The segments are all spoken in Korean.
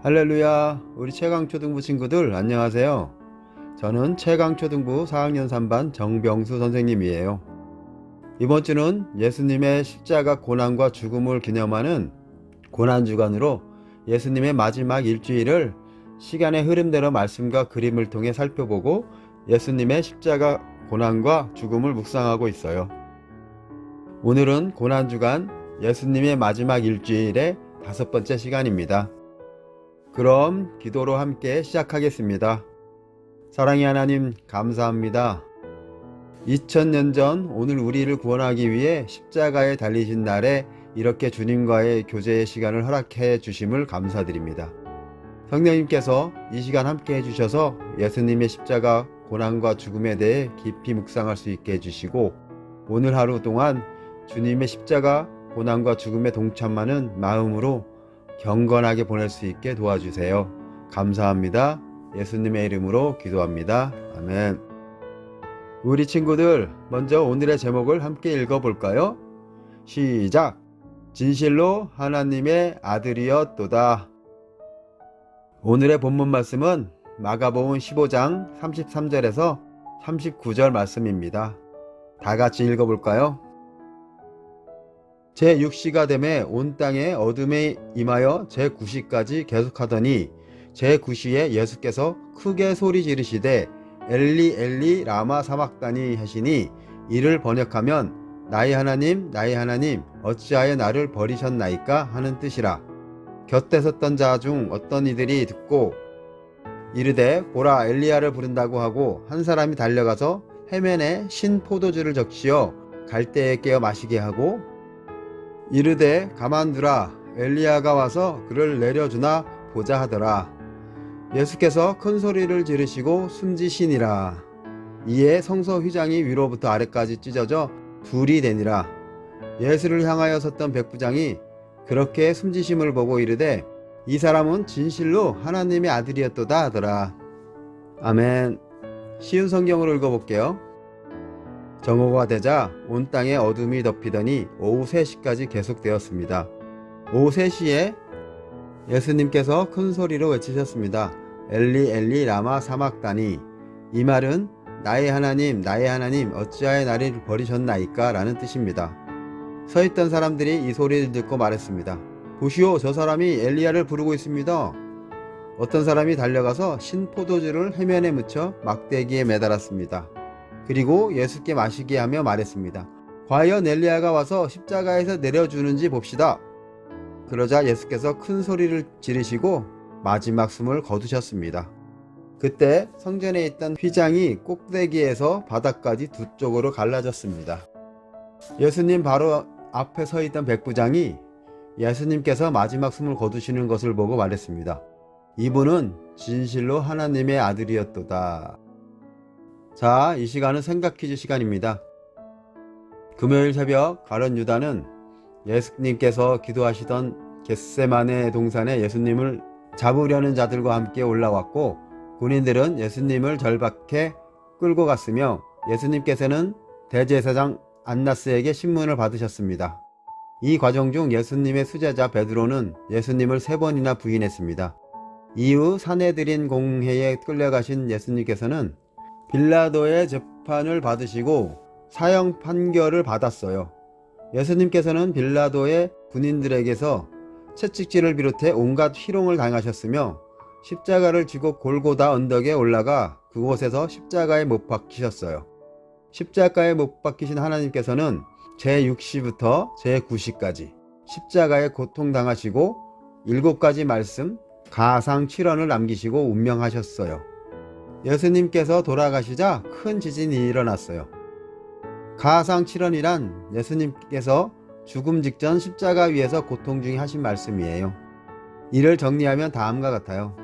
할렐루야, 우리 최강초등부 친구들 안녕하세요. 저는 최강초등부 4학년 3반 정병수 선생님이에요. 이번 주는 예수님의 십자가 고난과 죽음을 기념하는 고난주간으로 예수님의 마지막 일주일을 시간의 흐름대로 말씀과 그림을 통해 살펴보고 예수님의 십자가 고난과 죽음을 묵상하고 있어요. 오늘은 고난주간 예수님의 마지막 일주일의 5번째 시간입니다. 그럼 기도로 함께 시작하겠습니다. 사랑의 하나님, 감사합니다. 2000년 전 오늘 우리를 구원하기 위해 십자가에 달리신 날에 이렇게 주님과의 교제의 시간을 허락해 주심을 감사드립니다. 성령님께서 이 시간 함께 해주셔서 예수님의 십자가 고난과 죽음에 대해 깊이 묵상할 수 있게 해주시고, 오늘 하루 동안 주님의 십자가 고난과 죽음에 동참하는 마음으로 경건하게 보낼 수 있게 도와주세요. 감사합니다. 예수님의 이름으로 기도합니다. 아멘. 우리 친구들, 먼저 오늘의 제목을 함께 읽어볼까요? 시작! 진실로 하나님의 아들이었도다. 오늘의 본문 말씀은 마가복음 15장 33절에서 39절 말씀입니다. 다 같이 읽어볼까요? 제6시가 되매 온 땅에 어둠에 임하여 제9시까지 계속하더니 제9시에 예수께서 크게 소리 지르시되 엘리 엘리 라마 사막다니 하시니, 이를 번역하면 나의 하나님 어찌하여 나를 버리셨나이까 하는 뜻이라. 곁에 섰던 자 중 어떤 이들이 듣고 이르되 보라, 엘리야를 부른다고 하고 한 사람이 달려가서 해면에 신 포도주를 적시어 갈대에 깨어 마시게 하고 이르되 가만두라, 엘리야가 와서 그를 내려주나 보자 하더라. 예수께서 큰 소리를 지르시고 숨지시니라. 이에 성서 휘장이 위로부터 아래까지 찢어져 둘이 되니라. 예수를 향하여 섰던 백부장이 그렇게 숨지심을 보고 이르되 이 사람은 진실로 하나님의 아들이었도다 하더라. 아멘. 쉬운 성경으로 읽어볼게요. 정오가 되자 온 땅에 어둠이 덮이더니 오후 3시까지 계속되었습니다. 오후 3시에 예수님께서 큰 소리로 외치셨습니다. 엘리 엘리 라마 사막다니. 이 말은 나의 하나님 어찌하여 나를 버리셨나이까 라는 뜻입니다. 서있던 사람들이 이 소리를 듣고 말했습니다. 보시오, 저 사람이 엘리야를 부르고 있습니다. 어떤 사람이 달려가서 신 포도주를 해면에 묻혀 막대기에 매달았습니다. 그리고 예수께 마시게 하며 말했습니다. 과연 엘리야가 와서 십자가에서 내려주는지 봅시다. 그러자 예수께서 큰 소리를 지르시고 마지막 숨을 거두셨습니다. 그때 성전에 있던 휘장이 꼭대기에서 바닥까지 두 쪽으로 갈라졌습니다. 예수님 바로 앞에 서 있던 백부장이 예수님께서 마지막 숨을 거두시는 것을 보고 말했습니다. 이분은 진실로 하나님의 아들이었도다. 자, 이 시간은 생각 퀴즈 시간입니다. 금요일 새벽 가룟 유다는 예수님께서 기도하시던 겟세마네 동산에 예수님을 잡으려는 자들과 함께 올라왔고, 군인들은 예수님을 절박해 끌고 갔으며 예수님께서는 대제사장 안나스에게 신문을 받으셨습니다. 이 과정 중 예수님의 수제자 베드로는 예수님을 3번이나 부인했습니다. 이후 사내들인 공회에 끌려가신 예수님께서는 빌라도의 재판을 받으시고 사형 판결을 받았어요. 예수님께서는 빌라도의 군인들에게서 채찍질을 비롯해 온갖 희롱을 당하셨으며 십자가를 지고 골고다 언덕에 올라가 그곳에서 십자가에 못 박히셨어요. 십자가에 못 박히신 하나님께서는 제6시부터 제9시까지 십자가에 고통당하시고 7가지 말씀 가상 7원을 남기시고 운명하셨어요. 예수님께서 돌아가시자 큰 지진이 일어났어요. 가상 7원이란 예수님께서 죽음 직전 십자가 위에서 고통 중에 하신 말씀이에요. 이를 정리하면 다음과 같아요.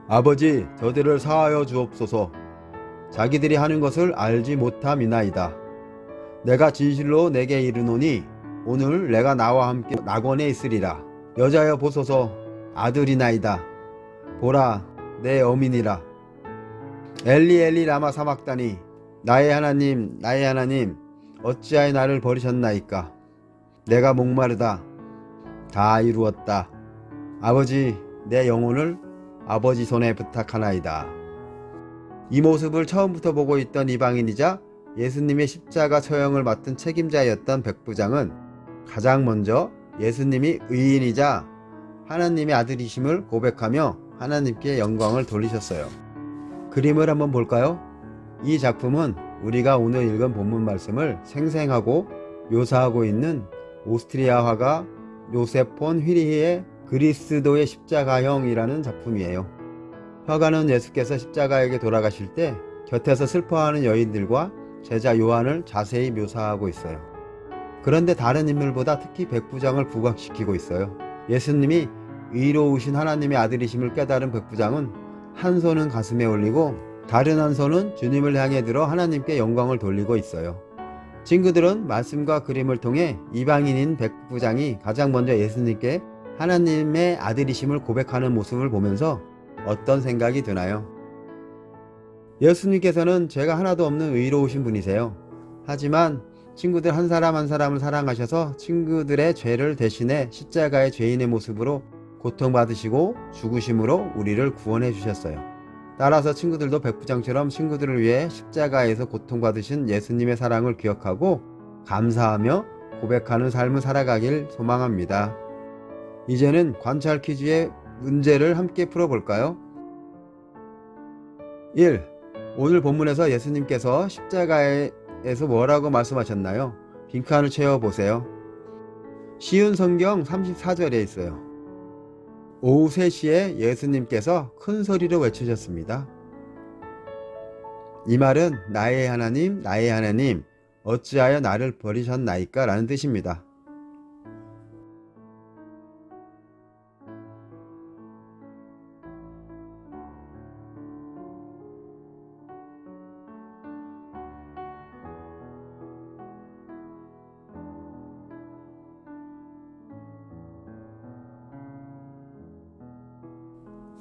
아버지, 저들을 사하여 주옵소서. 자기들이 하는 것을 알지 못함이나이다. 내가 진실로 내게 이르노니 오늘 내가 나와 함께 낙원에 있으리라. 여자여 보소서, 아들이나이다. 보라, 내 어민이라. 엘리 엘리 라마 사막다니. 나의 하나님 어찌하여 나를 버리셨나이까. 내가 목마르다. 다 이루었다. 아버지, 내 영혼을 아버지 손에 부탁하나이다. 이 모습을 처음부터 보고 있던 이방인이자 예수님의 십자가 처형을 맡은 책임자였던 백부장은 가장 먼저 예수님이 의인이자 하나님의 아들이심을 고백하며 하나님께 영광을 돌리셨어요. 그림을 한번 볼까요? 이 작품은 우리가 오늘 읽은 본문 말씀을 생생하고 묘사하고 있는 오스트리아 화가 요셉 폰 휘리히의 그리스도의 십자가형이라는 작품이에요. 화가는 예수께서 십자가에게 돌아가실 때 곁에서 슬퍼하는 여인들과 제자 요한을 자세히 묘사하고 있어요. 그런데 다른 인물보다 특히 백부장을 부각시키고 있어요. 예수님이 의로우신 하나님의 아들이심을 깨달은 백부장은 한 손은 가슴에 올리고 다른 한 손은 주님을 향해 들어 하나님께 영광을 돌리고 있어요. 친구들은 말씀과 그림을 통해 이방인인 백부장이 가장 먼저 예수님께 하나님의 아들이심을 고백하는 모습을 보면서 어떤 생각이 드나요? 예수님께서는 죄가 하나도 없는 의로우신 분이세요. 하지만 친구들 한 사람 한 사람을 사랑하셔서 친구들의 죄를 대신해 십자가의 죄인의 모습으로 고통받으시고 죽으심으로 우리를 구원해 주셨어요. 따라서 친구들도 백부장처럼 친구들을 위해 십자가에서 고통받으신 예수님의 사랑을 기억하고 감사하며 고백하는 삶을 살아가길 소망합니다. 이제는 관찰 퀴즈의 문제를 함께 풀어볼까요? 1. 오늘 본문에서 예수님께서 십자가에서 뭐라고 말씀하셨나요? 빈칸을 채워보세요. 쉬운 성경 34절에 있어요. 오후 3시에 예수님께서 큰 소리로 외치셨습니다. 이 말은 나의 하나님, 나의 하나님, 어찌하여 나를 버리셨나이까? 라는 뜻입니다.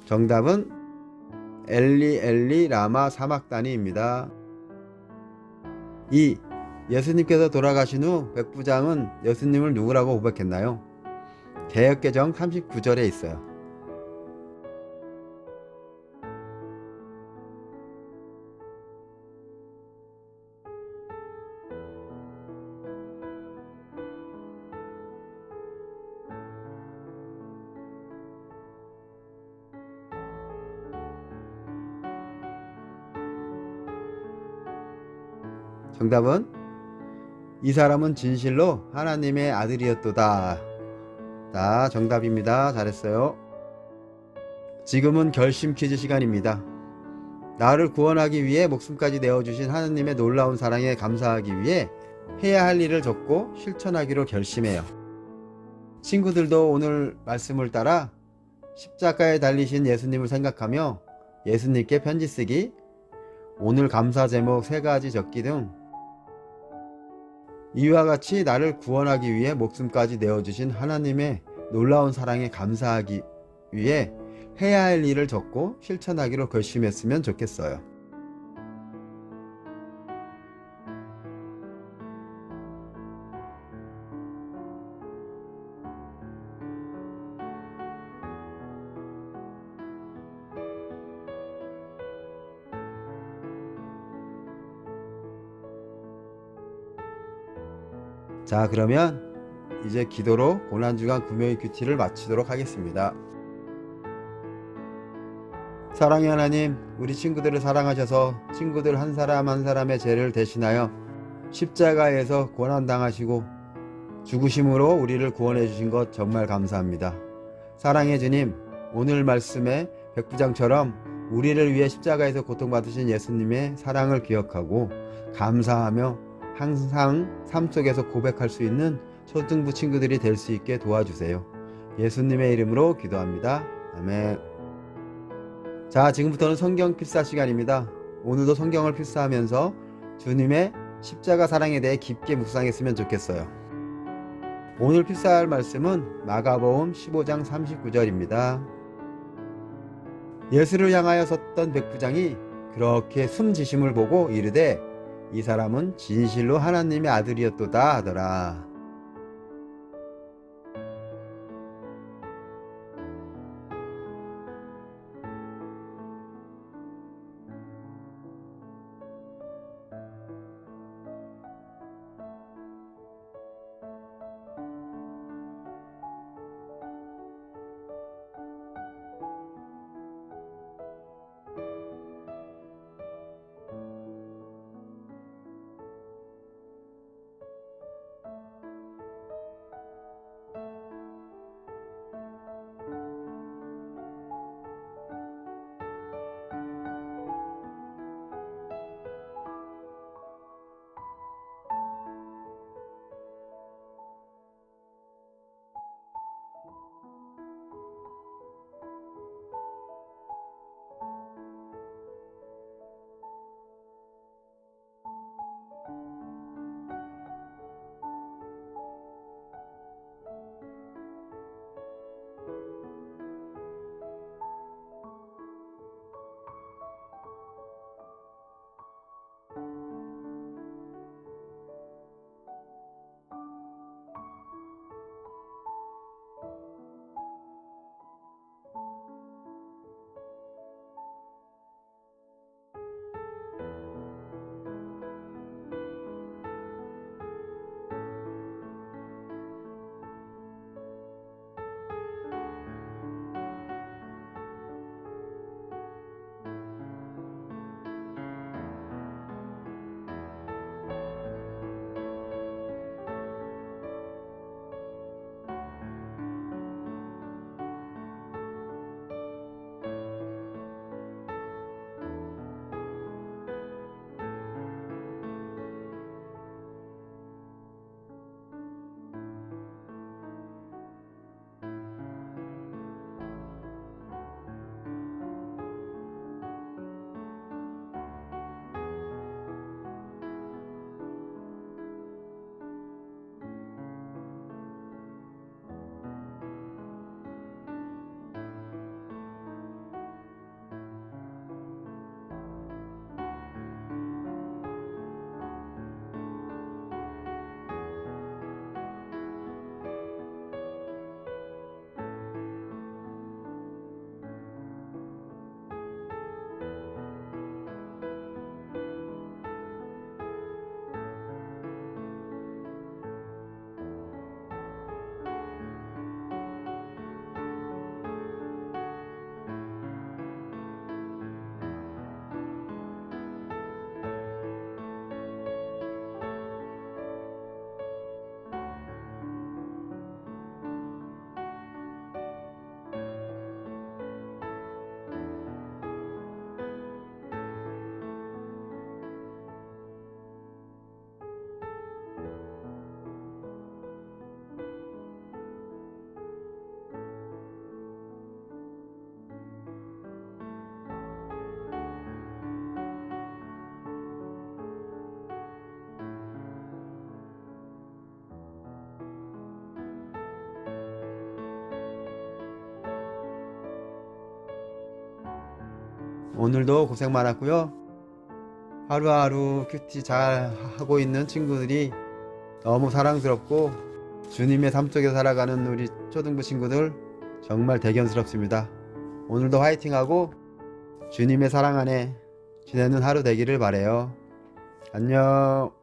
정답은 엘리 엘리 라마 사막다니입니다. 2. 예수님께서 돌아가신 후 백부장은 예수님을 누구라고 고백했나요? 개역개정 39절에 있어요. 정답은 이 사람은 진실로 하나님의 아들이었도다. 자, 정답입니다. 잘했어요. 지금은 결심 퀴즈 시간입니다. 나를 구원하기 위해 목숨까지 내어주신 하나님의 놀라운 사랑에 감사하기 위해 해야 할 일을 적고 실천하기로 결심해요. 친구들도 오늘 말씀을 따라 십자가에 달리신 예수님을 생각하며 예수님께 편지 쓰기, 오늘 감사 제목 3가지 적기 등 이와 같이 나를 구원하기 위해 목숨까지 내어주신 하나님의 놀라운 사랑에 감사하기 위해 해야 할 일을 적고 실천하기로 결심했으면 좋겠어요. 자, 그러면 이제 기도로 고난주간 금요일 큐티를 마치도록 하겠습니다. 사랑의 하나님, 우리 친구들을 사랑하셔서 친구들 한 사람 한 사람의 죄를 대신하여 십자가에서 고난당하시고 죽으심으로 우리를 구원해 주신 것 정말 감사합니다. 사랑의 주님, 오늘 말씀에 백부장처럼 우리를 위해 십자가에서 고통받으신 예수님의 사랑을 기억하고 감사하며 항상 삶 속에서 고백할 수 있는 초등부 친구들이 될 수 있게 도와주세요. 예수님의 이름으로 기도합니다. 아멘. 자, 지금부터는 성경 필사 시간입니다. 오늘도 성경을 필사하면서 주님의 십자가 사랑에 대해 깊게 묵상했으면 좋겠어요. 오늘 필사할 말씀은 마가복음 15장 39절입니다. 예수를 향하여 섰던 백부장이 그렇게 숨지심을 보고 이르되 이 사람은 진실로 하나님의 아들이었도다 하더라. 오늘도 고생 많았고요. 하루하루 큐티 잘 하고 있는 친구들이 너무 사랑스럽고 주님의 삶 속에 살아가는 우리 초등부 친구들 정말 대견스럽습니다. 오늘도 화이팅하고 주님의 사랑 안에 지내는 하루 되기를 바래요. 안녕.